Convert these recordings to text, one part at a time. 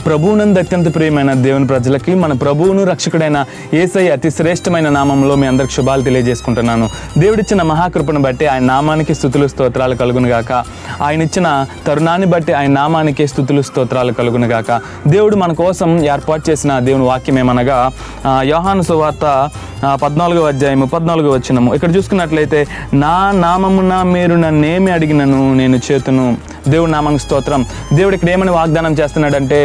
ప్రభువునందు అత్యంత ప్రియమైన దేవుని ప్రజలకి మన ప్రభువును రక్షకుడైన యేసయ్య అతి శ్రేష్టమైన నామంలో మీ అందరికి శుభాలు తెలియజేసుకుంటున్నాను. దేవుడిచ్చిన మహాకృపను బట్టి ఆయన నామానికి స్తుతులు స్తోత్రాలు కలుగునుగాక. ఆయన ఇచ్చిన తరుణాన్ని బట్టి ఆయన నామానికి స్తుతులు స్తోత్రాలు కలుగునుగాక. దేవుడు మన కోసం ఏర్పాటు చేసిన దేవుని వాక్యం ఏమనగా యోహాను సువార్త 14వ అధ్యాయము 14వ వచనము. ఇక్కడ చూసుకున్నట్లయితే, నా నామమున మీరు నన్నేమి అడిగినను నేను చేతును. దేవుడి నామానికి స్తోత్రం. దేవుడు ఇక్కడ ఏమని వాగ్దానం చేస్తున్నాడంటే,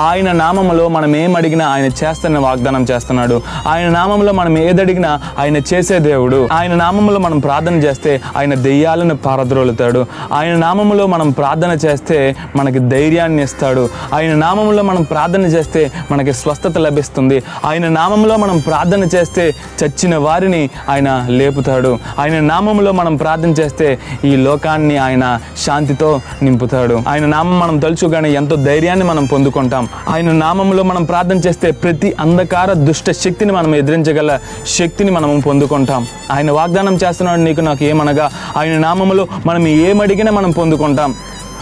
ఆయన నామములో మనం ఏం అడిగినా ఆయన చేస్తానని వాగ్దానం చేస్తున్నాడు. ఆయన నామంలో మనం ఏదడిగినా ఆయన చేసే దేవుడు. ఆయన నామములో మనం ప్రార్థన చేస్తే ఆయన దెయ్యాలను పారద్రోలుతాడు. ఆయన నామములో మనం ప్రార్థన చేస్తే మనకి ధైర్యాన్ని ఇస్తాడు. ఆయన నామములో మనం ప్రార్థన చేస్తే మనకి స్వస్థత లభిస్తుంది. ఆయన నామములో మనం ప్రార్థన చేస్తే చచ్చిన వారిని ఆయన లేపుతాడు. ఆయన నామములో మనం ప్రార్థన చేస్తే ఈ లోకాన్ని ఆయన శాంతితో నింపుతాడు. ఆయన నామం మనం తలుచుగానే ఎంతో ధైర్యాన్ని మనం పొందుకుంటాం. ఆయన నామంలో మనం ప్రార్థన చేస్తే ప్రతి అంధకార దుష్ట శక్తిని మనం ఎదిరించగల శక్తిని మనం పొందుకుంటాం. ఆయన వాగ్దానం చేస్తున్నాడు, నీకు నాకు ఏమనగా ఆయన నామములో మనం ఏమడిగినా మనం పొందుకుంటాం.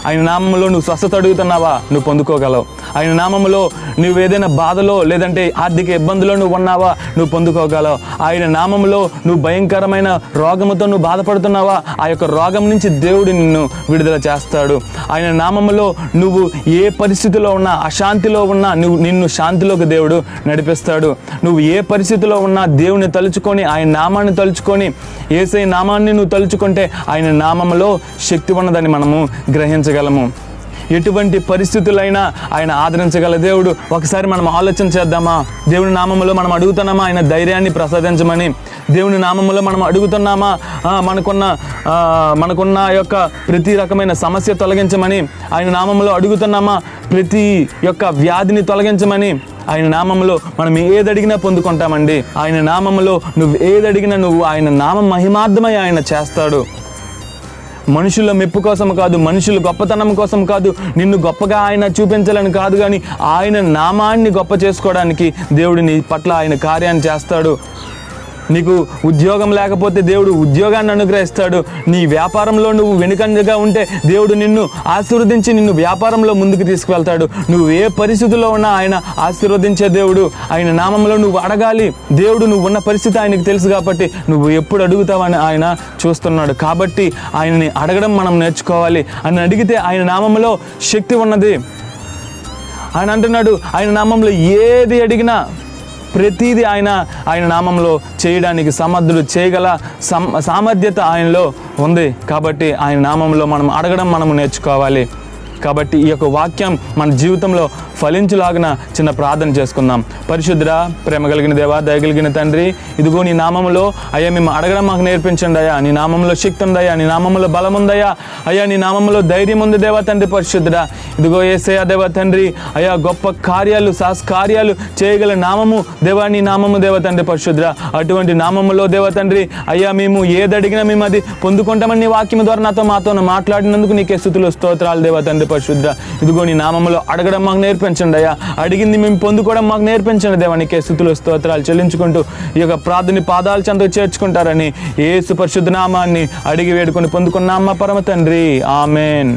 ఆయన నామంలో నువ్వు స్వస్థత అడుగుతున్నావా, నువ్వు పొందుకోగలవు. ఆయన నామంలో నువ్వు ఏదైనా బాధలో లేదంటే ఆర్థిక ఇబ్బందులో నువ్వు ఉన్నావా, నువ్వు పొందుకోగలవు. ఆయన నామంలో నువ్వు భయంకరమైన రోగముతో నువ్వు బాధపడుతున్నావా, ఆ యొక్క రోగం నుంచి దేవుడు నిన్ను విడుదల చేస్తాడు. ఆయన నామంలో నువ్వు ఏ పరిస్థితిలో ఉన్నా, అశాంతిలో ఉన్నా నిన్ను శాంతిలోకి దేవుడు నడిపిస్తాడు. నువ్వు ఏ పరిస్థితిలో ఉన్నా దేవుని తలుచుకొని, ఆయన నామాన్ని తలుచుకొని, యేసయ్య నామాన్ని నువ్వు తలుచుకుంటే ఆయన నామంలో శక్తి ఉన్నదని మనము గ్రహించగలము. ఎటువంటి పరిస్థితులైనా ఆయన ఆదరించగల దేవుడు. ఒకసారి మనం ఆలోచన చేద్దామా? దేవుని నామములో మనం అడుగుతున్నామా ఆయన ధైర్యాన్ని ప్రసాదించమని? దేవుని నామములో మనం అడుగుతున్నామా మనకున్న యొక్క ప్రతి రకమైన సమస్య తొలగించమని? ఆయన నామములో అడుగుతున్నామా ప్రతి యొక్క వ్యాధిని తొలగించమని? ఆయన నామములో మనం ఏదడిగినా పొందుకుంటామండి. ఆయన నామములో నువ్వు ఏదడిగినా నువ్వు ఆయన నామం మహిమార్థమై ఆయన చేస్తాడు. మనుషుల మెప్పు కోసం కాదు, మనుషుల గొప్పతనం కోసం కాదు, నిన్ను గొప్పగా ఆయన చూపించాలని కాదు, కానీ ఆయన నామాన్ని గొప్ప చేసుకోవడానికి దేవుడు నీ పట్ల ఆయన కార్యాన్ని చేస్తాడు. నీకు ఉద్యోగం లేకపోతే దేవుడు ఉద్యోగాన్ని అనుగ్రహిస్తాడు. నీ వ్యాపారంలో నువ్వు వెనుకంజగా ఉంటే దేవుడు నిన్ను ఆశీర్వదించి నిన్ను వ్యాపారంలో ముందుకు తీసుకువెళ్తాడు. నువ్వు ఏ పరిస్థితుల్లో ఉన్నా ఆయన ఆశీర్వదించే దేవుడు. ఆయన నామంలో నువ్వు అడగాలి. దేవుడు నువ్వు ఉన్న పరిస్థితి ఆయనకు తెలుసు కాబట్టి నువ్వు ఎప్పుడు అడుగుతావని ఆయన చూస్తున్నాడు. కాబట్టి ఆయనని అడగడం మనం నేర్చుకోవాలి. అని అడిగితే ఆయన నామంలో శక్తి ఉన్నది. ఆయన అంటున్నాడు, ఆయన నామంలో ఏది అడిగినా ప్రతిదీ ఆయన నామంలో చేయడానికి సమర్థుడు, చేయగల సామర్థ్యత ఆయనలో ఉంది. కాబట్టి ఆయన నామంలో మనం అడగడం మనము నేర్చుకోవాలి. కాబట్టి ఈ యొక్క వాక్యం మన జీవితంలో ఫలించులాగిన చిన్న ప్రార్థన చేసుకుందాం. పరిశుద్ధుడా, ప్రేమ కలిగిన దేవా, దయగలిగిన తండ్రి, ఇదిగో నీ నామంలో అయ్యా మేము అడగడం మాకు నేర్పించండి అయ్యా. నీ నామంలో శక్తి ఉందయ్యా, నీ నామంలో బలం ఉందయ్యా అయ్యా, నీ నామంలో ధైర్యం ఉంది దేవా తండ్రి పరిశుద్ధుడా. ఇదిగో యేసయ్యా దేవా తండ్రి అయ్యా, గొప్ప కార్యాలు కార్యాలు చేయగల నామము దేవా, నీ నామము దేవా తండ్రి పరిశుద్ధుడా. అటువంటి నామములో దేవా తండ్రి అయ్యా మేము ఏదడిగినా మేము అది పొందుకుంటామని నీ వాక్యం ద్వారా మాతో మాట్లాడినందుకు నీకే స్తుతులు స్తోత్రాలు దేవా తండ్రి పరిశుద్ధుడా. ఇదిగో నీ నామములో అడగడం మాకు నేర్పించండి అయ్యా, అడిగింది మేము పొందుకోవడం మాకు నేర్పించండి దేవా. నీకే స్తుతులు స్తోత్రాలు చెల్లించుకుంటూ ఈ యొక్క ప్రార్థన పాదాల చెంతకు చేర్చుకుంటారని యేసు పరిశుద్ధ నామాన్ని అడిగి వేడుకొని పొందుకున్నామా పరమ తండ్రి, ఆమెన్.